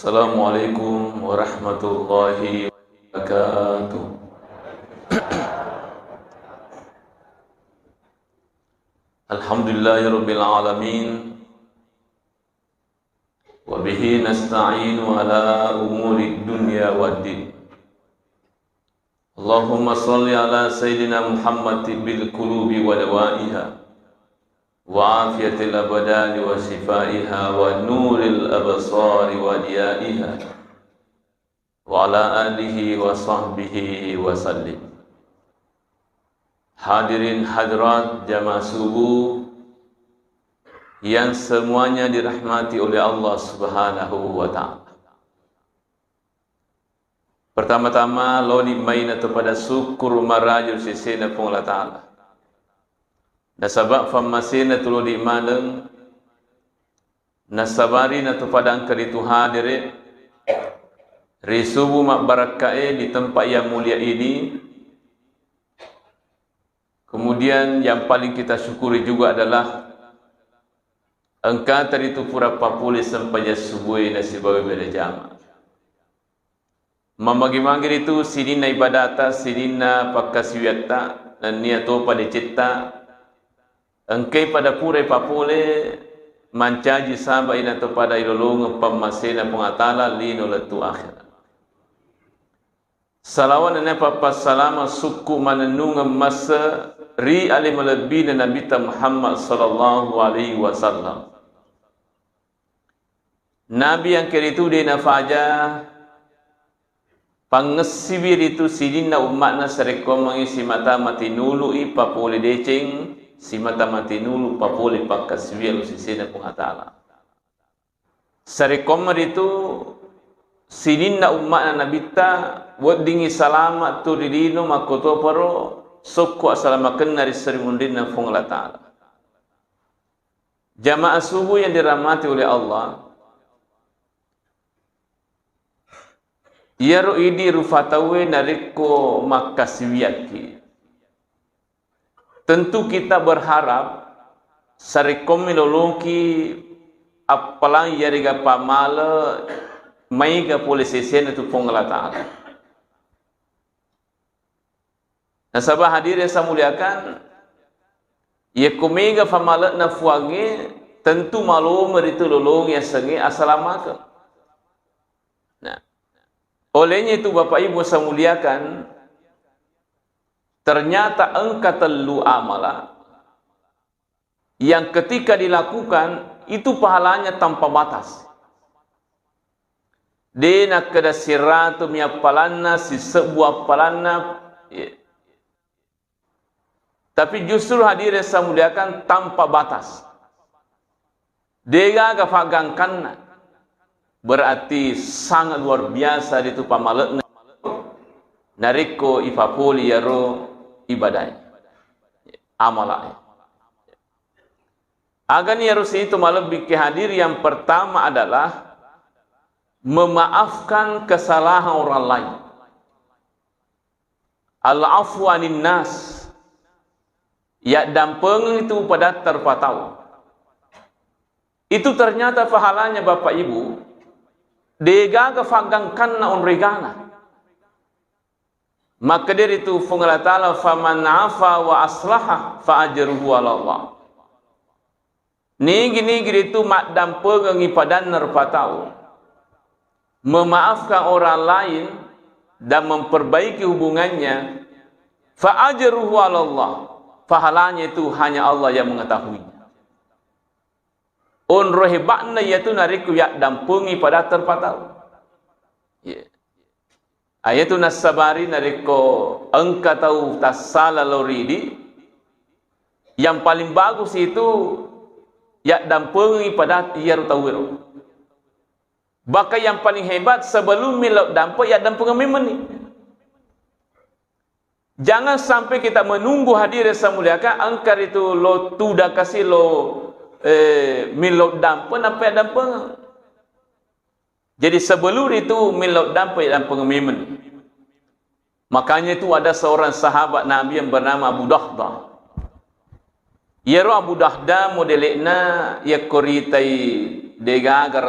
Assalamualaikum warahmatullahi wabarakatuh. Alhamdulillahirabbil alamin. Wa bihi nasta'inu ala umuri dunya waddin. Allahumma shalli ala sayyidina Muhammad bil qulubi wa dawaiha wa afiyatil abdani wa shifaiha wa nuril absari wa diyaiha wa ala alihi wa sahbihi wa sallim. Hadirin hadirat jamaah subuh yang semuanya dirahmati oleh Allah Subhanahu wa taala. Pertama-tama loni maina kepada syukur marajul sisina pun Allah taala. Nasabak famasina tulu di maleng nasabari na kepada angka itu hadirin risubu mak barakae di tempat yang mulia ini. Kemudian yang paling kita syukuri juga adalah engkau tadi tu pura papuli sampai subuh nasi bawa beda jama. Mamagi-magi itu sidina ibadata, sidina pakasiyata dan niato pada cita. Engkau pada pura papuli mancaji samba ina to pada ilolong pamasena pengatala lino letu akhirat. Salawan dan papa salama suku manenung masa ri alim lebih Nabi Muhammad sallallahu alaihi wasallam. Nabi yang kira itu dia nafaja pangesibir itu sidina umatna serekom mengisi mata mati nulu ipa pole deceng si mata mati nulu papole pakasibir sisina pengatala. Serekom itu sidina umatna Nabi ta wadingi salamat tu didino makoto paro sokko asalamakan dari serimundina fung Allah Ta'ala. Jamaah subuh yang dirahmati oleh Allah, yaru idi rufatawe nariko makasiyaki. Tentu kita berharap sarikom miloloki apalang yariga pamala maiga polisi sena tu fung Allah Ta'ala. Nasabah hadir yang saya muliakan, ia kumega famalat na fuage tentu malu meritu lolong yang sengi assalamualaikum. Nah, olehnya itu Bapak Ibu saya muliakan, ternyata engkau telu amala yang ketika dilakukan itu pahalanya tanpa batas. Dena kada siratu miapalanna si sebuah palanna. Tapi justru hadir yang saya muliakan tanpa batas. Dega gafagangkanna. Berarti sangat luar biasa itu pamalatna. Nariko ifapuli yaro ibadai. Amalai. Agan yarus itu malebih kehadir yang pertama adalah memaafkan kesalahan orang lain. Al-afwu anin nas. Ya dampeng itu pada terpatau. Itu ternyata pahalanya Bapak Ibu. Dega kefagangkan na onregana. Maka dari itu Allah Ta'ala faman afa wa aslaha fa ajruhu ala Allah. Nigi itu mak dampeng ipadan nerpatau. Memaafkan orang lain dan memperbaiki hubungannya fa ajruhu ala Allah. Pahalanya itu hanya Allah yang mengetahuinya. On rohibakna yaitu nariku yak dampungi pada terpatau. Yeah. Ayatu nasabari nariko engkau tahu tasala loridi. Yang paling bagus itu yak dampungi pada tiar tawiro. Bahkan yang paling hebat sebelum milok dampu yak dampungi memeni. Jangan sampai kita menunggu hadir yang saya muliakan, angkar itu lo tuda kasih lo milok dampen apa yang dampen. Jadi sebelum itu milok dampen yang pengemen. Makanya itu ada seorang sahabat Nabi yang bernama Abu Dahdah. Ia ro Abu Dahdah modelekna ia koritai dega agar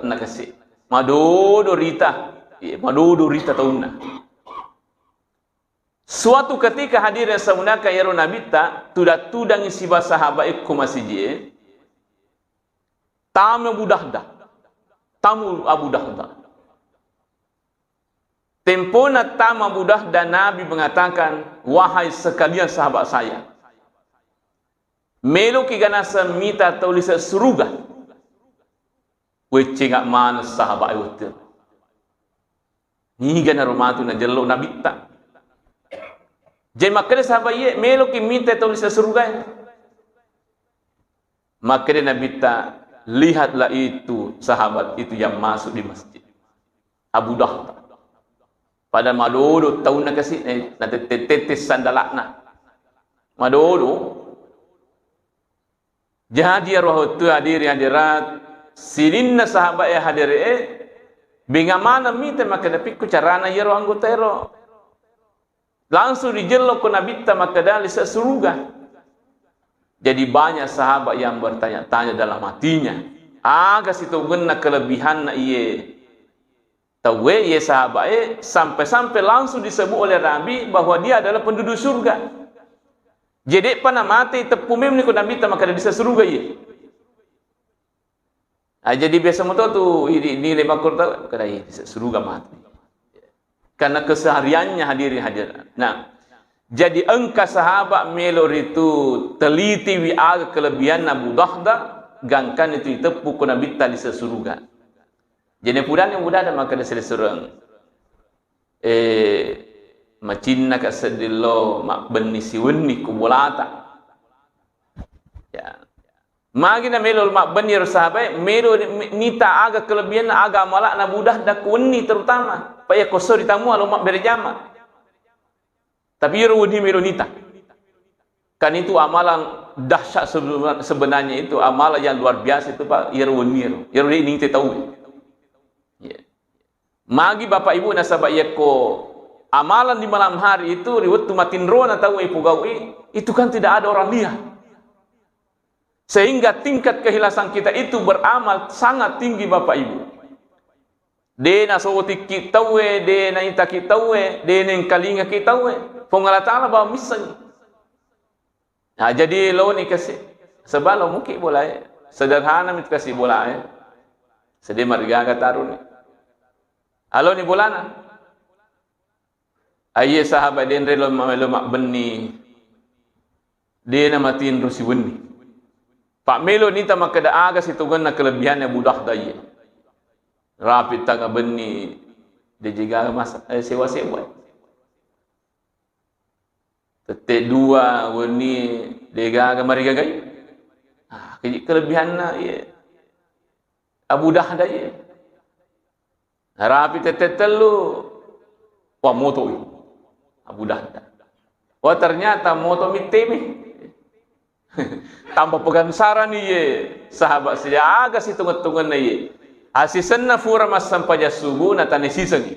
nak kasih. Madodo rita. Madodo rita tauna. Suatu ketika hadir yang semunaka yaro nabita tudang isi sahabat ikku masih je. Tamu budahda. Tamu Abu Dahda. Tempona tamu Abu Dahda Nabi mengatakan, wahai sekalian sahabat saya, melo ki ganasa mita taulisa suruga. Wece ngak mana sahabat itu. Ni gana rumatu na jello nabita. Jadi makanya sahabat ye melo ki minta tulis surga. Makanya Nabi ta lihatlah itu sahabat itu yang masuk di masjid. Abu Dahda. Pada madodo tahu nak kasih nanti tetes sandalakna. Madodo. Jadi roh tu hadirat silinna sahabat yang hadir bingamana minta makanya pikku carana yero anggota yero. Langsung dijelok ke Nabi maka dalil surga. Jadi banyak sahabat yang bertanya-tanya dalam hatinya. Aga situ guna kelebihan na iye. Tahu ye sahabat sampai-sampai langsung disebut oleh Nabi bahwa dia adalah penduduk surga. Jadi pana mati tepumim ni ke Nabi maka dia bisa surga ye. Jadi biasa moto tu ini lima kurta kada bisa surga mati. Karena kesehariannya hadir. Nah, jadi engka sahabat melor itu teliti wi'ag kelebihan Abu Dahda, gangkan itu tepu kuna bitta di sesuruga. Jadi pudan yang mudah ada maka ada sesurang. Macinna ka sedillo mak benisi wenni kumulata. Ya. Magina melor mak benir sahabat, melor nita aga kelebihan aga malak na mudah dak wenni terutama. Paya kosor ditamu alomak berjama. Tapi yeruni melonita. Kan itu amalan dahsyat sebenarnya itu amalan yang luar biasa itu Pak yeruni. Yeruni ini kita tahu. Ya. Magi Bapak Ibu nasabak yako amalan di malam hari itu riwet matin rona tahu ipu gawi itu kan tidak ada orang lihat. Sehingga tingkat kehilasan kita itu beramal sangat tinggi Bapak Ibu. Dena soti kita we, dena ita kita we, dena kalinga kita we. Pengalat Allah bawa misal. Nah, jadi lo ni kasih sebalo mungkin boleh sederhana mit kasih boleh. Sedih marga katarun. Alo ni bolana. Aye sahabat den relo mak beni. Dena matiin rusi wenni. Pak Melo ni ta makada aga situgan na kelebihannya budak daya. Rapi tangga beni dia juga sewa-sewa. Tetek dua wani dia gaga mari gagai. Kelebihan na ye. Abu Dahda ye. Rapi tetek telu. Wah moto ye. Abu Dahda. Wah ternyata moto mitemi. Tanpa pegang saran ye. Sahabat saja aga si tungan-tungan na ye. Asisanna fura mas sampaja subuh natani sisangi.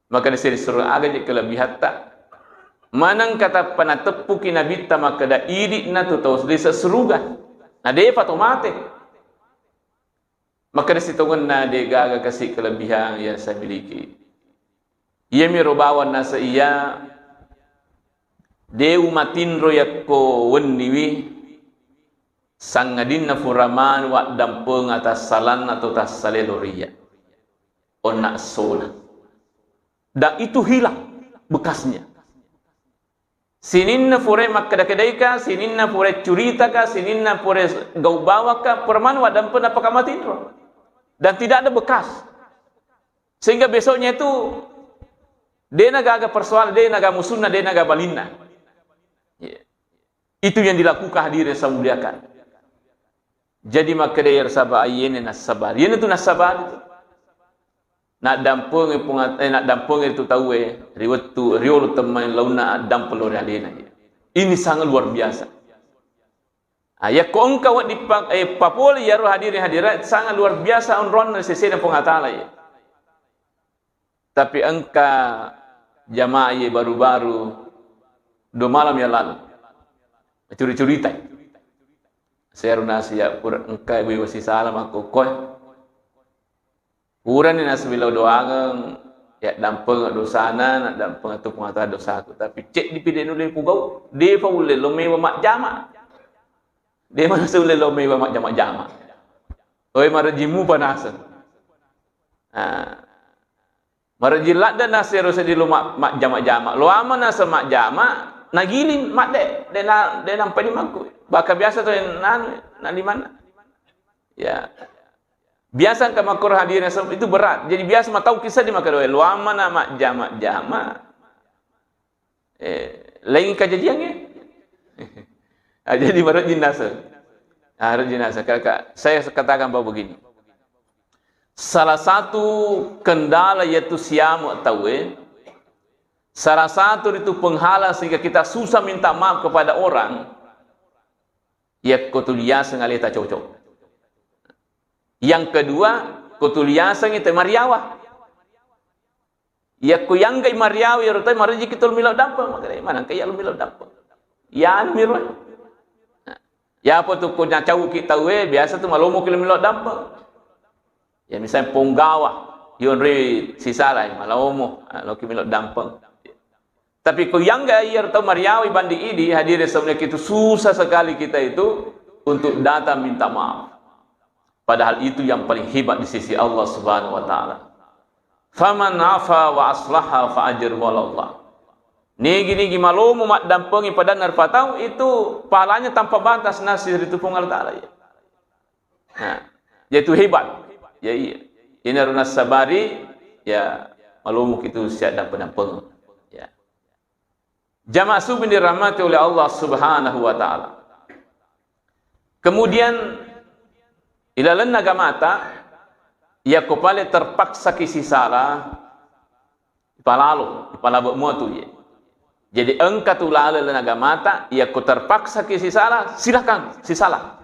Maka disini suruh aga je kelebihan tak. Manang kata panatepu kinabita maka da iri na tu tahu desa seruga. Na dia patomate. Maka disitungan na dia gaga kasih kelebihan yang saya miliki. Ia mirobawan nasa iya. Dia umatin royakko wenniwi. Sangadin na furaman wa dampung atas salan atau tas saleloria. Onak sola. Dan itu hilang bekasnya. Sinin na fure makada-kadai ka, sinin na fure curita ka, sinin na fure gau bawa ka, perman wa dampung apakah matin ro. Dan tidak ada bekas. Sehingga besoknya itu dia naga persoalan, dia naga musuhna, dia naga balinna. Itu yang dilakukan hadir yang saya muliakan. Jadi maka dia sabar ayene nasabar. Yene tu nasabar itu. Nak dampung itu tahu riwet tu riol teman launa dampul ore alena. Ini sangat luar biasa. Ya ko engka wat di Papua ya roh hadirat sangat luar biasa onron sesena pengatala ya. Tapi engka jamaah baru-baru 2 malam yang lalu. Curi-curitai. Saya runasi ya engkai ibu salam aku koi. Kurang ni nasbilau doangan ya dampeng dosana nak dampeng atau pengata dosa aku. Tapi cek di pidin oleh pugau, dia pa ulil lomei wa mak jama. Dia mana ulil lomei wa mak jama. Oi marajimu panasan. Marajilat dan nasir usah di lu mak jama. Lo ama nasa mak jama nagilin mak dek dia nampai di maku. Bakal biasa tu nan di mana? Ya. Biasa kan makor hadirin itu berat. Jadi biasa mak tahu kisah di maka doa. Lu ama nama jama. Lain kejadiannya. Jadi baru jenazah. Jenazah. Saya katakan bahawa begini. Salah satu kendala yaitu siamu tahu salah satu itu penghalang sehingga kita susah minta maaf kepada orang. Ya kutuliasa ngalih tak cocok. Yang kedua, kutuliasa itu mariawa. Ya kuyangga mariawa ya rotai mariji kita milau dampa makanya mana kaya lu milau dampa. Ya mirwa. Ya apa tu punya cau kita biasa tu malomo kilo milau dampa. Ya misalnya ponggawa, yon re sisala malomo lo ki milau dampa. Tapi kuyangga ya rotai mariawa bandi ini hadir sebenarnya itu susah sekali kita itu untuk datang minta maaf. Padahal itu yang paling hebat di sisi Allah Subhanahu wa taala. Faman afa wa aslaha fa ajruhu Allah. Nigi malomo mak dampengi pada narpatau itu pahalanya tanpa batas nasir itu pun Allah taala ya. Nah, yaitu hebat. Ya iya. Ini runas sabari ya malomo itu siap dampeng. Ya. Jamaah subin dirahmati oleh Allah Subhanahu wa taala. Kemudian ilalan naga mata, ia kopale terpaksa kisi salah, ipala buatmu tu ye. Jadi engkau tu lalu naga mata, ia ko terpaksa kisi salah, silakan si salah.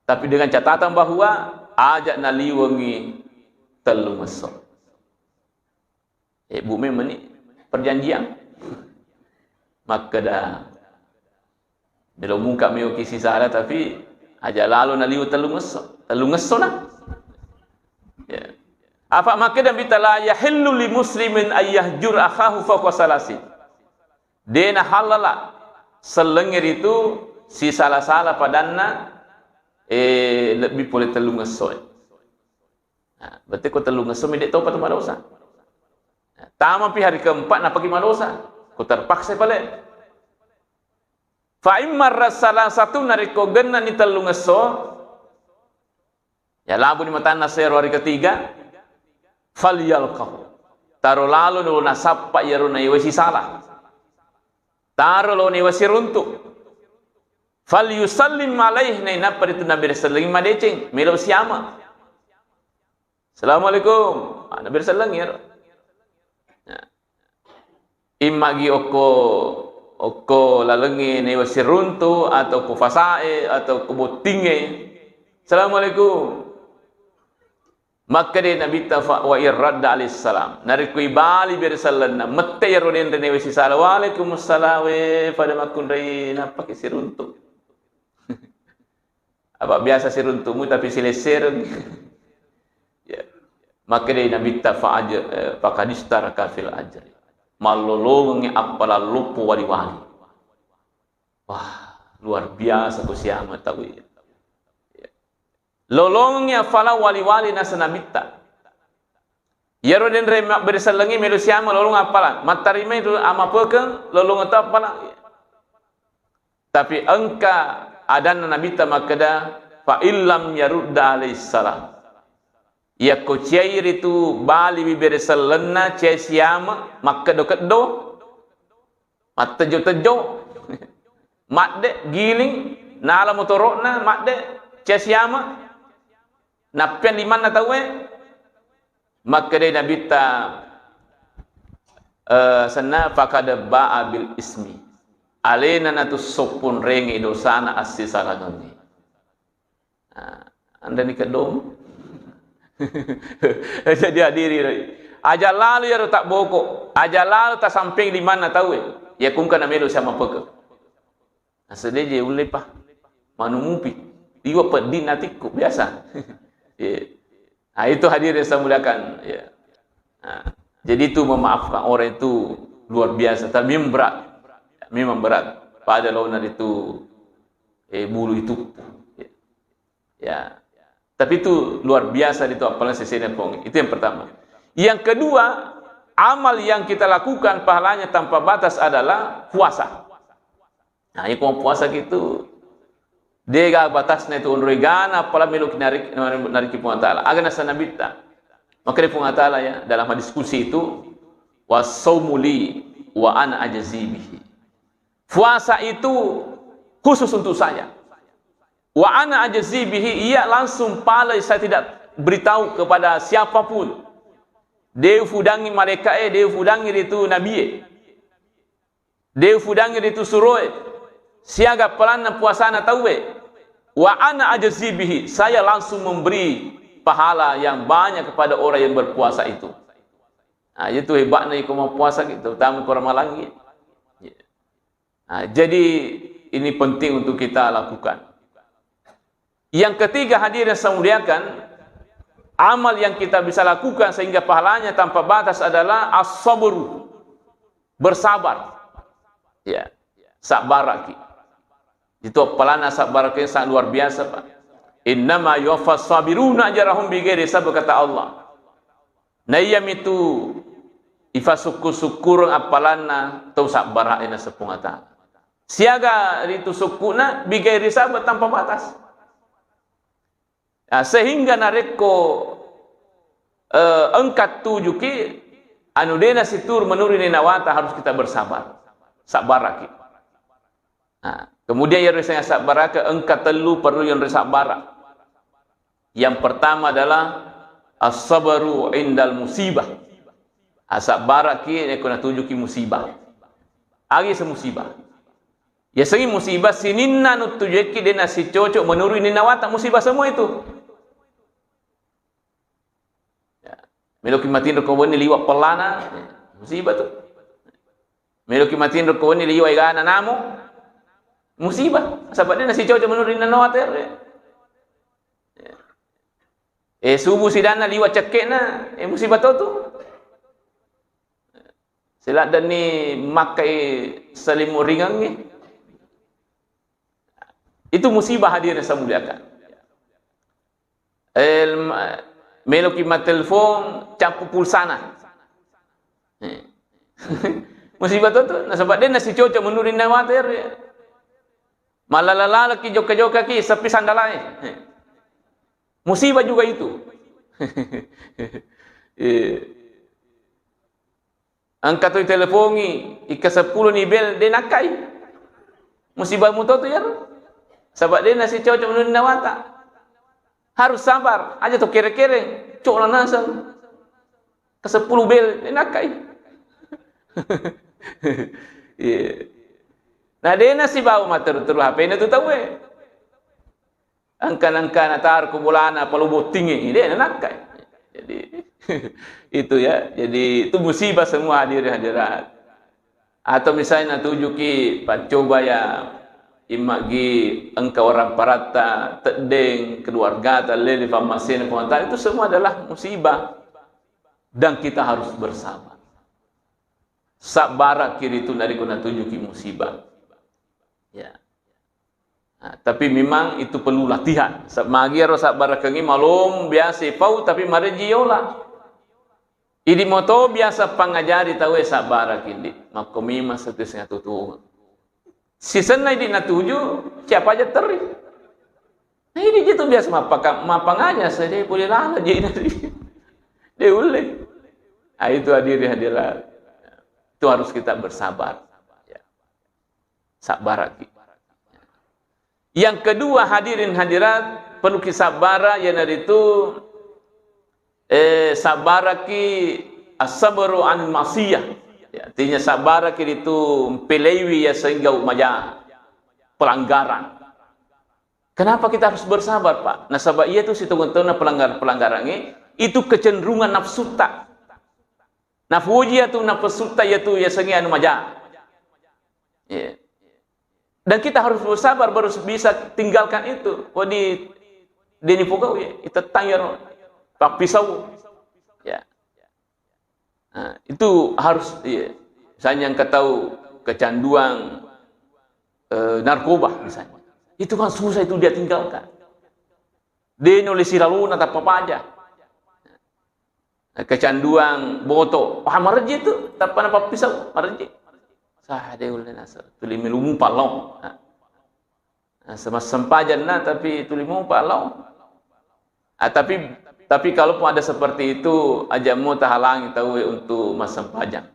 Tapi dengan catatan bahawa ajak naliwangi telu mesok. Bu memang ni perjanjian. Maka dah belum muka meo kisi salah tapi ajak lalu naliu telu mesok. Telu ngesona. Ya. Apa maka dan bitala yahillu li muslimin ayyahjur akhahu fawqa salasi. Dena halala selengir itu si salah-salah padanna lebih boleh telu ngeso. Nah, berarti ko telu ngeso medek tau patu madosa. Nah, tama pi hari keempat na pagi madosa. Ko terpaksa pale. Fa immar salah satu nariko genna ni telu ngeso. Ya labu di mata nasir hari ketiga fal yalqahu taro lalu nu nasappa yaruna iwasi salah taro lo ni wasi runtuk fal yusallim alaih na paritu nabi sallallahu madecing melo siama assalamualaikum nabi sallallahu ya imagi oko lalengi ni wasi runtuk atau kufasae atau kubutinge assalamualaikum. Maka dia Nabi tafa wa irradda alaihi salam. Narikui bali bir sallanna mette yarodin rene wisi salam waalaikumsalam we pada makun rai napa ke siruntu. Apa biasa siruntumu tapi sileser. Ya. Maka dia Nabi tafa aja faqadistar kafil ajri. Malolongi apala lupu wali-wali. Wah, luar biasa ku siama tahu. Lolongnya fala wali-wali nasanabita. Yarodin remak bersalangi melu siama lolong apalan. Matarime itu ama pekeng lolong atau apalan. Tapi engka adan nabita makada fa illam yarudda alaihi salam. Ya ko cair itu bali bersalanna cai siama makado keddo. Matejo-tejo. Makde giling nala motorokna makde cai siama. Napian liman na tahu maka dia Nabi ta sana fakada ba'a bil ismi alena natu sopun rengi dosana assi salagami. Anda ni kedom jadi hadiri aja lalu ya tak bokok aja lalu tak samping liman na tahu ya kungka na melo sama peke asede je ulepah manumupi diwa pedin natiku biasa. Itu hadirin saya muliakan. Ya. Jadi itu memaafkan orang itu luar biasa. Tapi memang berat. Memang berat. Pada lawan itu bulu itu. Ya. Tapi itu luar biasa itu apalagi sesenya pong. Itu yang pertama. Yang kedua, amal yang kita lakukan pahalanya tanpa batas adalah puasa. Nah, yang puasa gitu dega batasnya itu unregana pala meluk narik Tuhan Taala. Agana sanabita. Maka Tuhan Taala ya dalam diskusi itu wasaumuli wa ana ajzi bihi. Puasa itu khusus untuk saya. Wa ana ajzi bihi, ia langsung pahala, saya tidak beritahu kepada siapapun. Dia fudangi mereka dia fudangi itu nabi. Dia fudangi itu suruh. Siaga pelana puasana tahu wa ana ajzi bihi, saya langsung memberi pahala yang banyak kepada orang yang berpuasa itu. Nah, itu hebatnya ikut puasa gitu, terutama orang Malangi. Nah, jadi ini penting untuk kita lakukan. Yang ketiga hadirin saya muliakan, amal yang kita bisa lakukan sehingga pahalanya tanpa batas adalah as-sabr, bersabar. Ya, sabaraki. Itu pelana sabar yang sangat luar biasa, Pak. Innama yuwaffas sabiruna ajrahum bighairi hisab, kata Allah. Nayam itu ifasuku-syukur apalana tau sabar ina sepungata. Siaga itu sukuna bighairi hisab, tanpa batas. Nah, sehingga nareko engkat tujuki anu dena situr menuruni nawata harus kita bersabar. Sabaraki. Nah, kemudian yang risanya sabar ke engkat telu perlu yang sabar. Yang pertama adalah as-sabru indal musibah. Sabar ki kena tuju ki musibah. Agi semusibah. Ya sengi musibah sininna nu tuju ki dena si cocok menurut ni nawata musibah semua itu. Ya, meloki matin ko boni liwat pelana musibah tu. Meloki matin ko boni liwat igana namo musibah, sebab dia nasi cocok menurut nana water. Subuh sidana liwat cekekna, musibah tu. Silat dan ni makai selimut ringan ni. Itu musibah hadirin saya muliakan. Meloki mat telefon, capu pulsana. Musibah tu, sebab dia nasi cocok menurut nana water. Malalala ki joka-joka ki sepi sandalai. Musibah juga itu. Angkat tu telefoni ika 10 ni bel dia nakai. Musibah muto tu ya. Sebab dia nasi cocok menurut nawata. Harus sabar. Aja tu kere-kere cok lah nasang. Ke 10 bel dia nakai. Nah, dia nasi bau mater terus HP ini tu tahu angkan-angkan atar kumulana palu tinggi dia nak kai. Jadi itu ya. Jadi itu musibah semua hadirat. Atau misalnya tuju ki coba ya imagi engkau orang parata tedeng keluarga talele famasin pengantar, itu semua adalah musibah dan kita harus bersabar. Sabar kiri itu dari kuna tuju ki musibah. Ya. Nah, tapi memang itu perlu latihan. Magi harus sabar kengi malum biasa pau tapi mari jiola. Idi moto biasa pangajari tahu sabar kindi. Mako mima setis ngatutu. Season na idi natuju siapa aja teri. Nah ini gitu biasa mapanganya saja boleh lala jadi dia boleh. Nah itu hadirat. Itu harus kita bersabar. Sabar lagi. Yang kedua hadirin hadirat perlu kisabara yang dari itu sabaraki as-sabru an masiyah. Ya, artinya sabaraki itu pelewi ya sehingga umaja pelanggaran. Kenapa kita harus bersabar, Pak? Nah, sebab ia itu situngna pelanggaran ini itu kecenderungan nafsu tak. Nafsu itu nafsu tak itu ya sehingga anu maja. Ya. Dan kita harus bersabar baru bisa tinggalkan itu. Oh di pokok ya, kita tayar pak pisau. Ya. Itu harus, ya. Misalnya yang tahu kecanduan narkoba misalnya. Itu kan susah itu dia tinggalkan. Dia nulis lalu nata apa aja. Kecanduan boto, marji itu tanpa apa pisau, marji. Sah dia ulun asal. Tuli milumu palong. Sama sempajan tapi tuli mu palong. Tapi kalau pun ada seperti itu, ajamu tahalangi tahu untuk mas sempajan.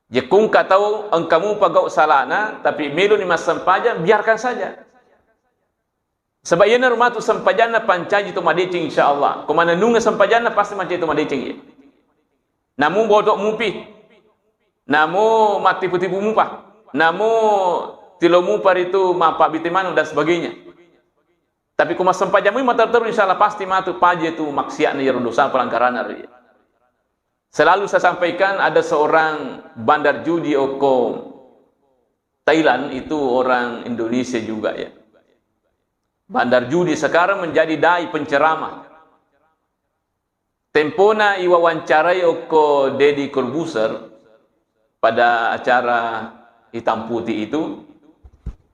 Jekung tahu engkamu pagau salana, tapi milu ni mas sempajan, biarkan saja. Sebab ia rumah tu sempajana pancaji tu madicing insyaAllah. Kumana nunga sempajana pasti macam itu madicing ya. Namu bodoh mupi. Namu mati putih mupah. Namu tilo mupar itu mapa bitimanu dan sebagainya. Tapi kuma sempajamu mata terus insyaAllah pasti matu paje tu maksiat ni dosa pelanggaran ya. Selalu saya sampaikan ada seorang bandar judi oko Thailand, itu orang Indonesia juga ya. Bandar judi sekarang menjadi dai penceramah. Tempona iwawancarai oko Deddy Corbuzier pada acara hitam putih itu.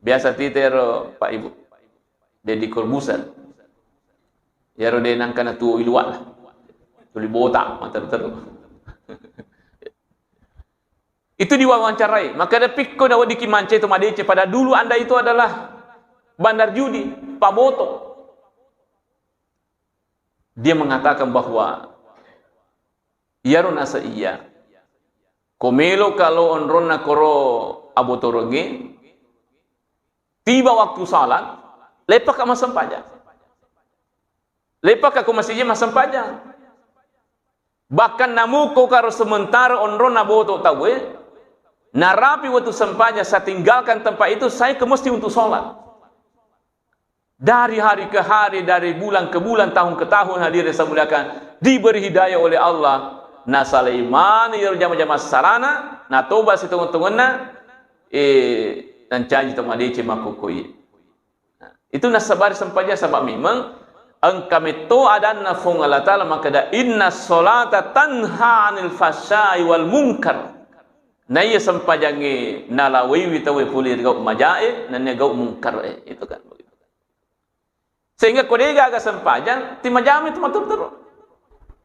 Biasa titero Pak Ibu Deddy Corbuzier. Ya rode nangkana tu iluat lah. Tuli botak mata terus. Itu diwawancarai. Maka ada pikko dawa dikimance itu madece pada dulu Anda itu adalah bandar judi, Pak Boto. Dia mengatakan bahwa yarun asa iya. Komelo kalau onrona koro abotoronge, tiba waktu salat, lepak ke masam pajak. Lepak ke masjid masam pajak. Bahkan namuko karo sementara onrona boto tahu narapi waktu sempanya saya tinggalkan tempat itu, saya ke masjid untuk salat. Dari hari ke hari, dari bulan ke bulan, tahun ke tahun, hadirin saya muliakan, diberi hidayah oleh Allah. Na Sulaiman ya jama-jama sarana, na toba situng-tungna dan janji temadi makukui. Itu nasabar sampainya sebab memang angkami to adanna fung Allah Taala maka da inna salata tanha 'anil fahsya'i wal munkar. Naya sampajangi nalawi tawe pulir gau majae nan gau munkar itu kan. Sehingga kodega agak sempajan, timajami itu matur-tur.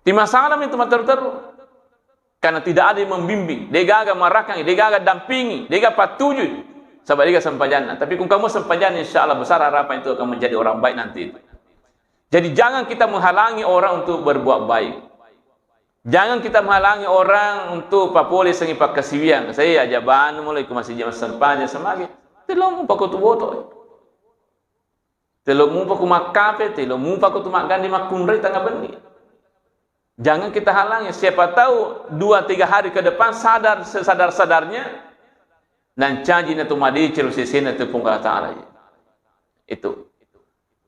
Timasalam itu matur-tur. Karena tidak ada yang membimbing. Dega agak marakangi, dega agak dampingi, dega patuju. Sebab dega sempajan. Tapi kung kamu sempajan, insya Allah besar harapan itu akan menjadi orang baik nanti itu. Jadi jangan kita menghalangi orang untuk berbuat baik. Jangan kita menghalangi orang untuk papole sengi pak kasiwian. Saya ajaban mulai ke masjid sempajan semagi. Telong pakut boto. Telung mumpa ku makape, telung mumpa ku tumak gandi makunrai tangga benih. Jangan kita halangi. Siapa tahu 2-3 hari ke depan sadar sesadar-sadarnya dan janji na tumadi cirusisina tu pungkala ta'ala. Itu.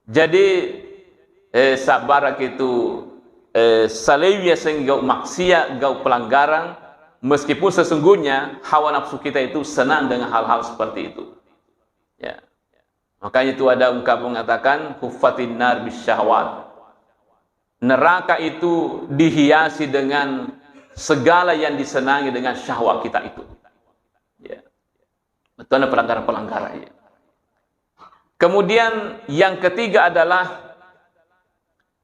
Jadi sabarak itu salewia sing gau maksiat, gau pelanggaran, meskipun sesungguhnya hawa nafsu kita itu senang dengan hal-hal seperti itu. Ya. Makanya itu ada ungkapan mengatakan huffatin nar bisyahwat. Neraka itu dihiasi dengan segala yang disenangi dengan syahwat kita itu. Ya. Betul ada pelanggaran-pelanggaran. Ya. Kemudian yang ketiga adalah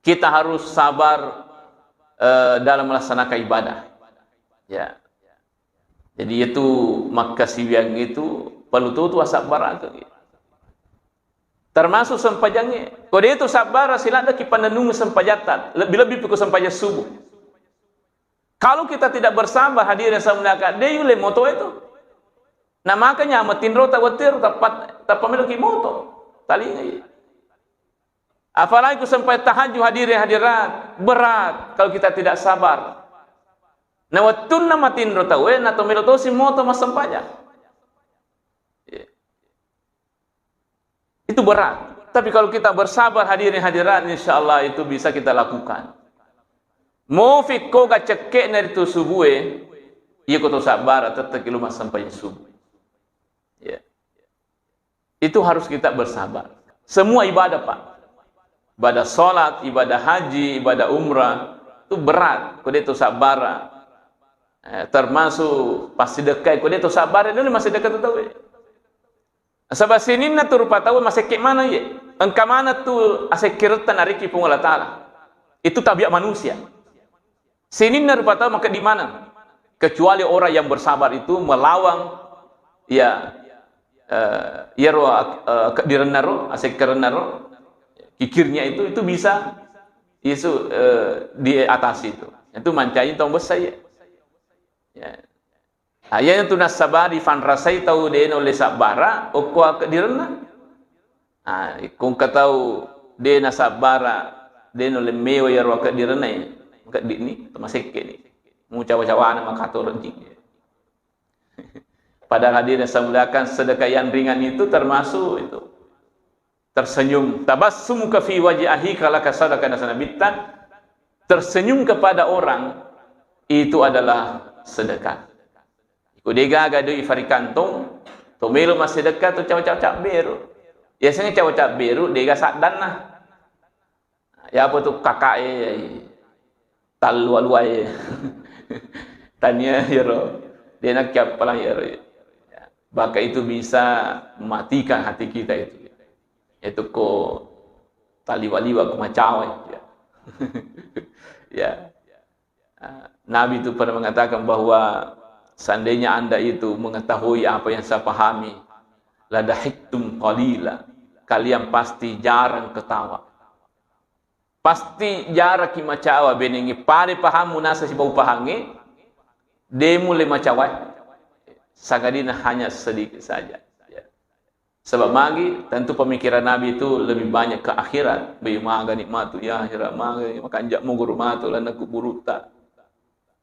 kita harus sabar dalam melaksanakan ibadah. Ya. Jadi itu makasih yang itu perlu tu sabar gitu. Termasuk sempajangnya. Kode itu sabar silada kipananung sempajatan. Lebih-lebih piku sempajat subuh. Kalau kita tidak bersabar hadirin samuliakan, dia yule moto itu. Nah makanya amatin rota watir tak memiliki moto. Tali. Apalagi ku sampai tahajud hadirin hadirat berat kalau kita tidak sabar. Nah watun namatin rota we na tomiloto si moto mas sempajat. Itu berat. Tapi kalau kita bersabar hadirin hadirat, insyaAllah itu bisa kita lakukan. Mufik ko ga cekek na itu subuh iya ko to sabar tetap ilumah sampai subuh. Ya. Itu harus kita bersabar. Semua ibadah Pak. ibadah solat, ibadah haji, ibadah umrah itu berat. Kode itu sabara. Termasuk pasti dekai kode itu sabara ini masih dekat tu tahu. Sebab sini na tu rupa tahu masih ke mana ye? Engka mana tu asik kirtan ariki pun Allah Taala. Itu tabiat manusia. Sini na rupa tahu maka di mana? Kecuali orang yang bersabar itu melawang ya direnaro asik kerenaro kikirnya itu bisa diatasi itu mancai tong besar ya ayatnya tu nasabari fan rasai tahu den oleh sabara okwa direna kung katau den nasabara den oleh mewa ya ro direna maka di ni termasuk ni mu cawa-cawana makato renting. Pada hadirin semuliakan sedekah yang ringan itu termasuk itu tersenyum tabassumuka fi wajhihi kalaka sadaqah nasanabitan, tersenyum kepada orang itu adalah sedekah. Iku dega gado ifari kantong to melo masih dekat tu caw-caw beru. Biasanya caw-caw beru dega sakdan lah. Ya apa tu kakak talu-aluai. Tanya ya ro. Dia nak kiap palang ya ro. Maka itu bisa mematikan hati kita itu. Itu ko taliwa-liwa kumacau ya. Ya. Nabi itu pernah mengatakan bahwa seandainya Anda itu mengetahui apa yang saya pahami, la dahiktum qalila, kalian pasti jarang ketawa. Pasti jarang kimacawa benengi pare paham munasa si bau pahangi, demu le macawai. Sagadina hanya sedikit saja. Ya. Sebab magi tentu pemikiran Nabi itu lebih banyak ke akhirat. Bayi maga nikmatu ya akhirat magi makan jak mugur matu lan aku buruta.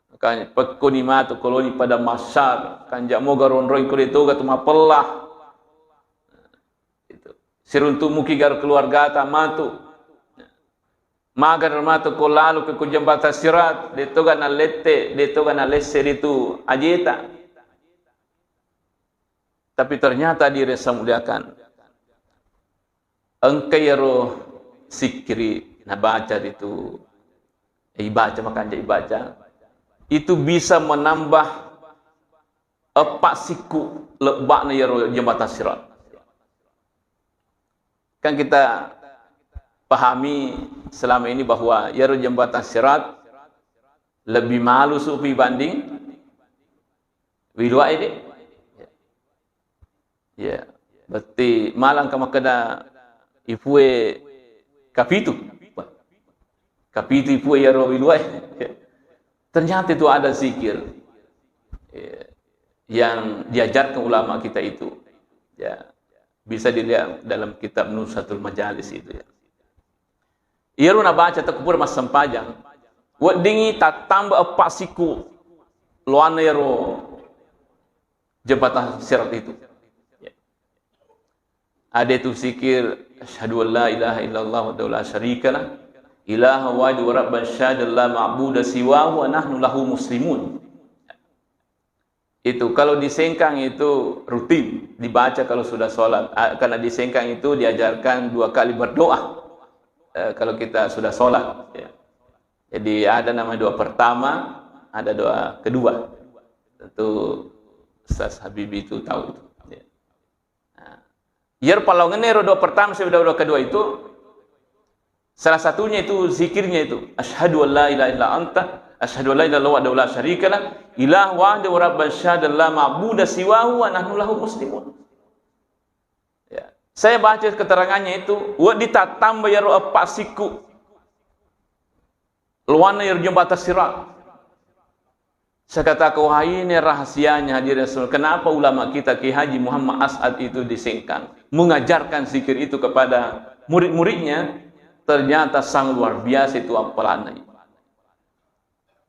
Makanya pekuni matu koloni pada masyar kanjak muga ronroy kuli toga tu mapelah. Itu. Siruntu muki gar keluarga ta matu. Magar matu ko lalu ke jembatan sirat de toga na lette de toga na lesser itu ajeta. Tapi ternyata diri saya muliakan engkau sikri na baca itu ibaca makan ibaca itu bisa menambah epak siku lebak na yaro jembatan sirat. Kan kita pahami selama ini bahwa yaro jembatan sirat lebih malu supi banding wilwa ini. Ya, berarti malang kama kada ifue kapitu ifue ya rawi luai. Ternyata itu ada zikir yang diajarkan ulama kita itu. Ya, bisa dilihat dalam kitab Nusatul Majalis itu ya. Ieu na baca takbur mas sampajang. Wa dingi tak tambah epak siku luana yaro jembatan sirat itu. Ada itu zikir asyhadu an la ilaha illallah wa la syarikalah ilaha wahid wa rabban syahada la ma'budu siwahu wa nahnu lahu muslimun. Itu kalau disengkang itu rutin dibaca kalau sudah sholat. Karena disengkang itu diajarkan 2 kali berdoa kalau kita sudah sholat ya. Jadi ada nama doa pertama, ada doa kedua. Tentu Ustaz Habibie itu tahu itu. Yer kalau ngenero doa pertama sampai doa kedua itu salah satunya itu zikirnya itu asyhadu an la ilaha illa anta asyhadu an la ilaha illallah wa la syarikalah ilah wahdahu wa rabban syahada la ma'budu siwahu wa nahnu lahu muslimun. Ya. Saya baca keterangannya itu wa ditatamba ya epak siku luana yer jembatan sirat. Saya kata wah ini rahasianya hadirin Rasul. Kenapa ulama kita Ki Haji Muhammad As'ad itu disengkang mengajarkan zikir itu kepada murid-muridnya, ternyata sang luar biasa itu apalannya.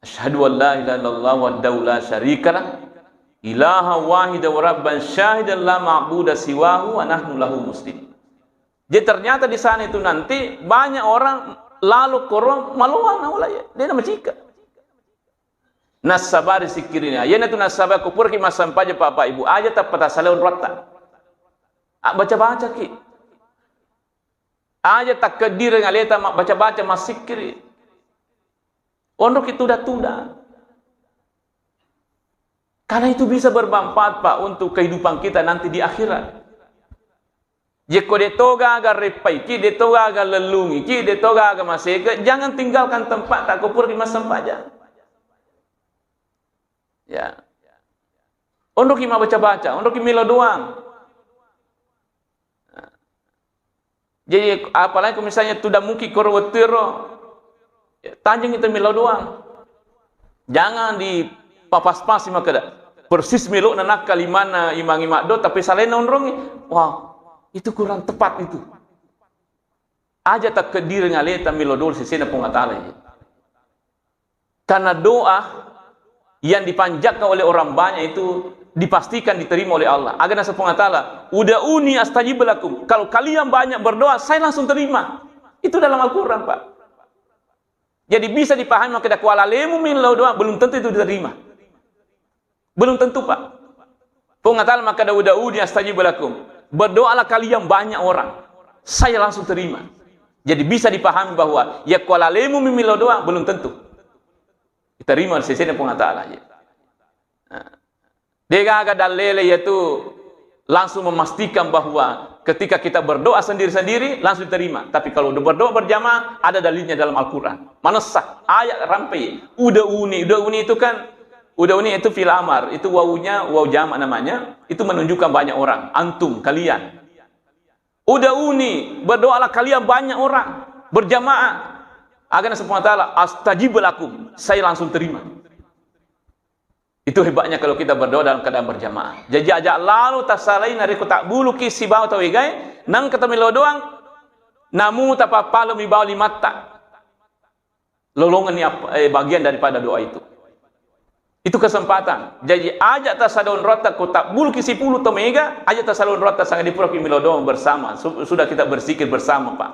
Asyhadu an la ilaha illallah wa la syarikalah ilaha wahida wa rabban syahidan la ma'budu siwahu wa nahnu lahu muslimin. Jadi ternyata di sana itu nanti banyak orang lalu korong maluan awalnya dia nama cika. Nasabari sikirnya. Yana tu nasabah kupur ki masam paja papa ibu aja tak patah salon rata. Baca-baca ki. Aja tak kedir ngaleta mak baca-baca masikri. Ondok itu tuda. Karena itu bisa bermanfaat Pak untuk kehidupan kita nanti di akhirat. Jika detoga agar repai, ki detoga agar lelungi, ki detoga agar masega, jangan tinggalkan tempat tak kupur di masa saja. Ya. Ondok ima baca-baca, ondok imilo doang. Jadi apalagi misalnya tidak mungkin korwetiro, tanjung itu milo doang. Jangan di papas-pas maka persis milo nanak kalimana imang imakdo tapi salena ondrongi. Wah. Itu kurang tepat itu. Aja tak kedir ngaleta milodol sesena pengatala. Karena doa yang dipanjatkan oleh orang banyak itu dipastikan diterima oleh Allah. Agar nasa pengatala, uda'uni astajib lakum. Kalau kalian banyak berdoa, saya langsung terima. Itu dalam Al-Quran, Pak. Jadi bisa dipahami maka dakwala lemu milodol belum tentu itu diterima. Belum tentu, Pak. Pengatala maka uda'uni astajib lakum. Berdoalah kalian banyak orang, saya langsung terima. Jadi bisa dipahami bahwa ya kuala lemu mimilo doa belum tentu diterima oleh sesena pengatala. Dia agak dalile yaitu langsung memastikan bahwa ketika kita berdoa sendiri-sendiri langsung diterima. Tapi kalau berdoa berjamaah ada dalilnya dalam Al-Quran. Mana sah ayat rampai. Uda'uni itu kan. Uda'uni itu fil amar, itu wawunya waw jamak namanya, itu menunjukkan banyak orang, antum, kalian. Uda'uni, berdoalah kalian banyak orang, berjamaah. Agar Allah Taala astajib lakum, saya langsung terima. Itu hebatnya kalau kita berdoa dalam keadaan berjamaah. Jadi ajak lalu tasalai nariku tak bulu kisi bau tau igai, nang kata milo doang, namu tapa palo mi bau limata. Lolongan bagian daripada doa itu. Itu kesempatan. Jadi ajak tasadon rota ko tak bulu kisi pulu tomega, ajak tasadon rota sangat dipuraki milodong bersama. Sudah kita berzikir bersama, Pak.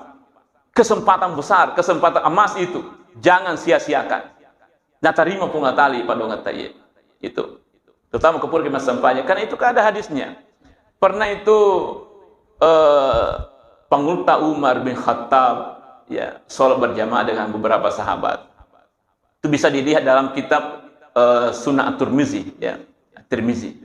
Kesempatan besar, kesempatan emas itu. Jangan sia-siakan. Nah terima pungatali pada ngataye. Itu. Terutama kepur kita sampainya. Karena itu kan ada hadisnya. Pernah itu Pangulta Umar bin Khattab ya sholat berjamaah dengan beberapa sahabat. Itu bisa dilihat dalam kitab Sunnah At-Tirmizi ya, At-Tirmizi.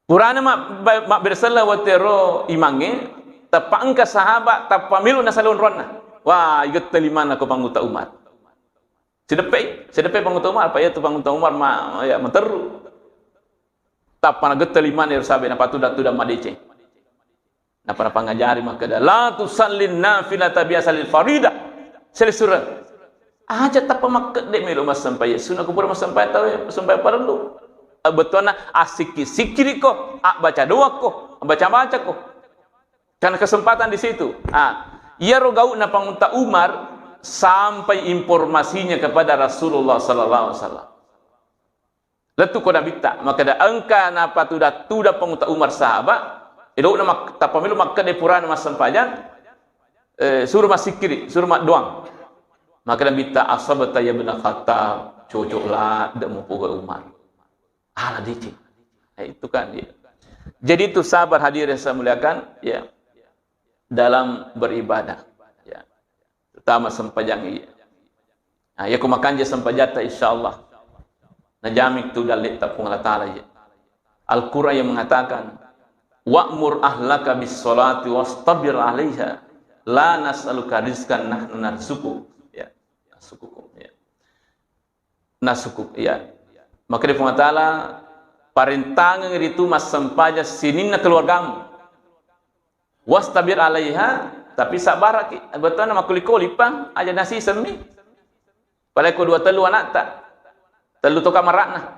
Purana mak bersalah watero imange tapangka sahabat tapamilu nasalun ronna. Wah, igat telimana ko Pangulta Umar. Sedepe Pangulta Umar apa ya tu Pangulta Umar ya menteru. Tapana get telimana sabe na patuda madece. Na para pangajari maka la tusallin nafilata biasa lil farida. Selisura aja tak pemaket dek melo mas sampai sunah kupur mas sampai tahu sampai perlu betulnya asiki sikiri ko baca doa ko baca ko karena kesempatan di situ ia rogau na Pangulta Umar sampai informasinya kepada Rasulullah sallallahu alaihi wasallam letu ko nabita maka da angka napa tuda Pangulta Umar sahabat itu nama tapamilu maket de purana mas sampai suruh mas sikiri suruh mak doang. Maka dia minta asabata ya benar kata cocoklah dak mau puga Umar. Ala dici. Itu kan dia. Jadi itu sabar hadir yang saya muliakan ya dalam beribadah ya. Terutama sempajang iya. Nah, ya kumakan je sempajata insyaallah. Najamik tu dalit tapung Allah Taala ya. Al-Qur'an yang mengatakan wa'mur ahlaka bis salati wastabir 'alaiha la nas'aluka rizqan nahnu narzuquk. Sukukum ya. Nasukuk ya. Maka dia Taala parintangan itu mas sampaja sininna keluargamu. Wastabir 'alaiha tapi sabar ki. Betul nama kulikoli pang aja nasi semi. Pada ko dua telu anak tak. Telu to kamarakna.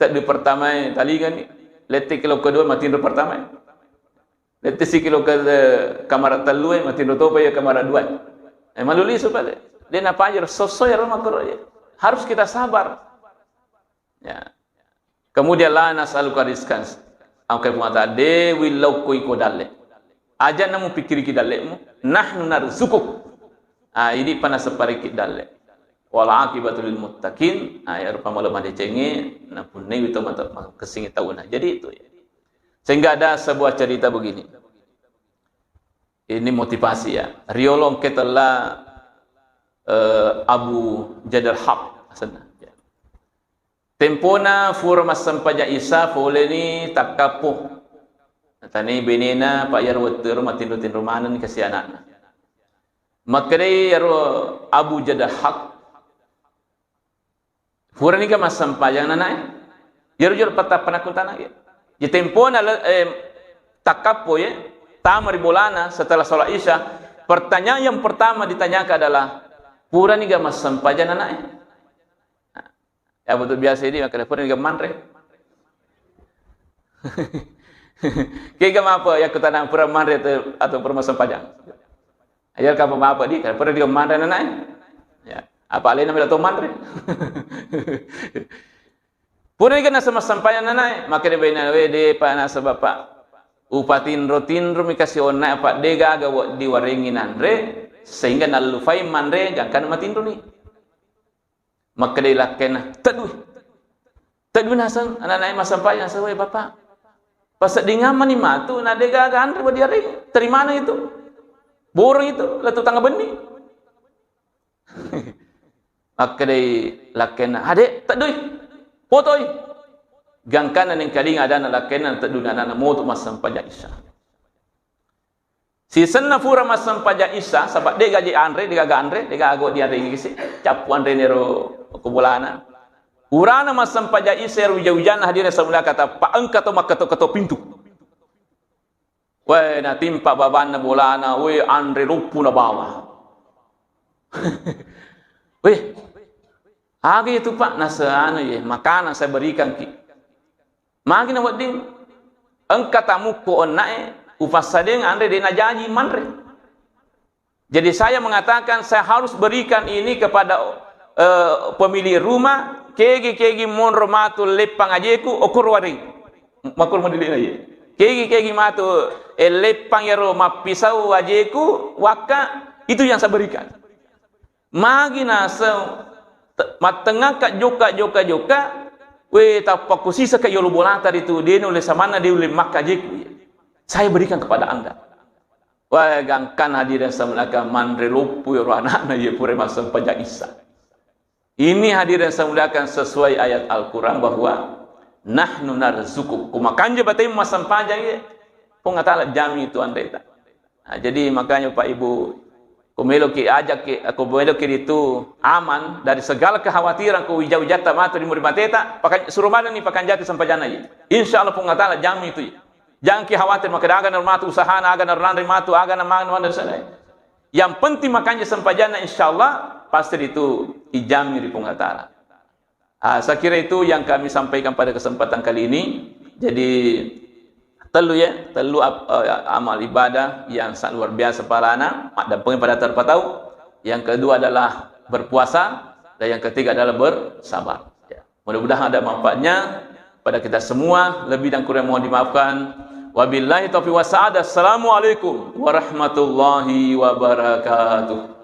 Tak di pertama tali kan ni. Letik kilo kedua mati di pertama. Letik si kilo ke kamar telu mati di topa ya kamar dua. Maluli supaya dia napa aja sosok ya rumah harus kita sabar ya kemudian la nasaluka rizqan angkai mata dewi lauko iko dalle aja namu pikiri ki dalle mu nahnu narzuquk ini panas separiki dalle wal aqibatul lil muttaqin ya rupa malam ade cenge na punne itu mata kesingi tauna jadi itu ya sehingga ada sebuah cerita begini ini motivasi ya. Riolong ketela Abu Jadal Haq sana. Tempona fura masampaja Isa fole ni takapo. Tani benena Pak Yarwater matindutin rumanan kasi anak. Makadai yaro Abu Jadal Haq. Fura ni ka masampajang nanay. Yaro patah penakutan ya. Di tempona takapo ya. Tamari bolana setelah sholat Isya. Pertanyaan yang pertama ditanyakan adalah pura ni ka masampajang nanay. Ya betul biasa ini maka pura ni ka manre. Kaya ka apa ya kutanang pura manre atau pura masampajang. Ayar ka apa di ka pura ni ka manre nanay. Ya, apa alai nama dato manre. Pura ni ka nasa masampajang nanay, maka ni bayna de pa nasa bapa. Upatin rotin rumi kasi onna apa dega aga di waringinan re sehingga nalufai manre gangkan matin runi. Maka dia lakena tadu nasan anak-anak masampajang sawai bapa. Pasal dingaman ni matu na dega aga andre bo diare terima na itu. Borong itu latu tangga benih. Maka dia lakena ade tadu potoi gangkan ning kaling ada na lakena tadu na motu masampajang Isa. Si senna fura masampajang Isa sebab dia gaji andre dia gaga andre dia gago diare ngisi capu andre nero kubulana. Urana masampajang Isa uja-ujan hadir semula kata pak engka to makato pintu. We na timpa baban na bulana we andre lupu na bawa. We agi itu pak nasa anu ye makanan saya berikan ki. Magi na wading engka tamu ko onae ufasadeng andre de najaji manre. Jadi saya mengatakan saya harus berikan ini kepada pemilik rumah kegi monro matu lepang ajeku okur waring makur modili aje kegi matu lepang yaro mapisau ajeku waka itu yang saya berikan magi nasa matengah kak joka we tapakusi saka yolo bolata itu dia oleh samana dia oleh mak ajeku saya berikan kepada anda. Wah gangkan hadirin samulaka manre lupu yaro anak na ye pure masampajang Isa. Ini hadirin semuliakan sesuai ayat Al-Quran bahwa nahnu narzuquk. Kumakanja batai masampajang ye. Pun ngata jami itu anda tak. Nah, jadi makanya Pak Ibu kumelo ki ajak ki aku kumelo ki itu aman dari segala kekhawatiran ku wijata matu di murid mateta pakai suruh mana ni pakai jati sampajana ye. Insyaallah pun ngata jami itu ye. Jangan ki khawatir maka aga normatu usaha aga norlandri matu aga na mana sana. Yang penting makanya sampajana insyaallah pasti itu ijami di pengatara. Saya kira itu yang kami sampaikan pada kesempatan kali ini. Jadi telu amal ibadah yang sangat luar biasa para anak dan pengen pada terpatau. Yang kedua adalah berpuasa dan yang ketiga adalah bersabar. Ya. Mudah-mudahan ada manfaatnya pada kita semua. Lebih dan kurang mohon dimaafkan. Wabillahi taufiq wa sa'adah. Assalamualaikum warahmatullahi wabarakatuh.